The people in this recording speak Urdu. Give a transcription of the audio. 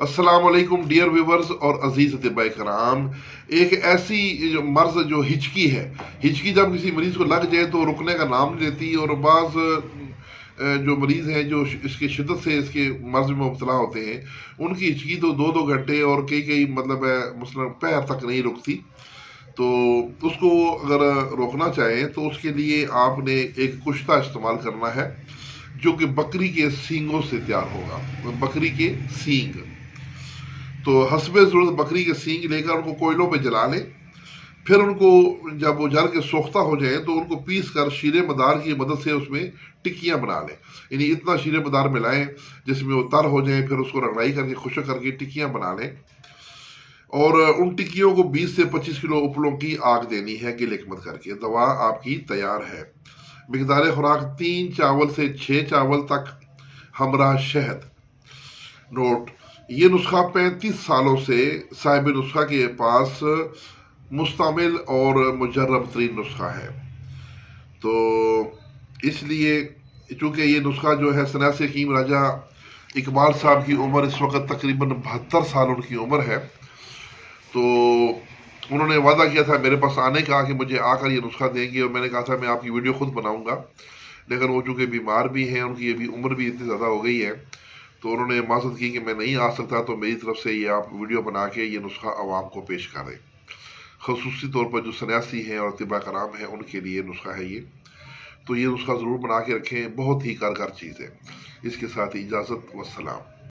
السلام علیکم ڈیئر ویورز اور عزیز طباء کرام۔ ایک ایسی جو مرض جو ہچکی ہے، ہچکی جب کسی مریض کو لگ جائے تو رکنے کا نام نہیں لیتی، اور بعض جو مریض ہیں جو اس کی شدت سے اس کے مرض میں مبتلا ہوتے ہیں، ان کی ہچکی تو دو دو گھنٹے اور کئی کئی مطلب ہے مثلا پیر تک نہیں رکتی۔ تو اس کو اگر روکنا چاہیں تو اس کے لیے آپ نے ایک کشتہ استعمال کرنا ہے جو کہ بکری کے سینگوں سے تیار ہوگا، بکری کے سینگ۔ تو حسب ضرورت بکری کے سینگ لے کر ان کو کوئلوں پہ جلا لیں، پھر ان کو جب وہ جل کے سوختہ ہو جائیں تو ان کو پیس کر شیر مدار کی مدد سے اس میں ٹکیاں بنا لیں، یعنی اتنا شیر مدار ملائیں جس میں وہ تر ہو جائیں، پھر اس کو رگڑائی کر کے خشک کر کے ٹکیاں بنا لیں، اور ان ٹکیوں کو 20 سے 25 کلو اپلوں کی آگ دینی ہے گل حکمت کر کے۔ دوا آپ کی تیار ہے۔ مقدار خوراک 3 چاول سے 6 چاول تک ہمراہ شہد۔ نوٹ: یہ نسخہ 35 سالوں سے صاحب نسخہ کے پاس مستعمل اور مجرب ترین نسخہ ہے، تو اس لیے چونکہ یہ نسخہ جو ہے سناسی حکیم راجہ اقبال صاحب کی عمر اس وقت تقریباً 72 سال ان کی عمر ہے، تو انہوں نے وعدہ کیا تھا میرے پاس آنے کا کہ مجھے آ کر یہ نسخہ دیں گے، اور میں نے کہا تھا میں آپ کی ویڈیو خود بناؤں گا، لیکن وہ چونکہ بیمار بھی ہیں، ان کی ابھی عمر بھی اتنی زیادہ ہو گئی ہے، تو انہوں نے معذرت کی کہ میں نہیں آ سکتا، تو میری طرف سے یہ آپ ویڈیو بنا کے یہ نسخہ عوام کو پیش کریں، خصوصی طور پر جو سنیاسی ہیں اور طباء کرام ہیں ان کے لیے نسخہ ہے یہ، تو یہ نسخہ ضرور بنا کے رکھیں، بہت ہی کارگر چیز ہے۔ اس کے ساتھ اجازت، والسلام۔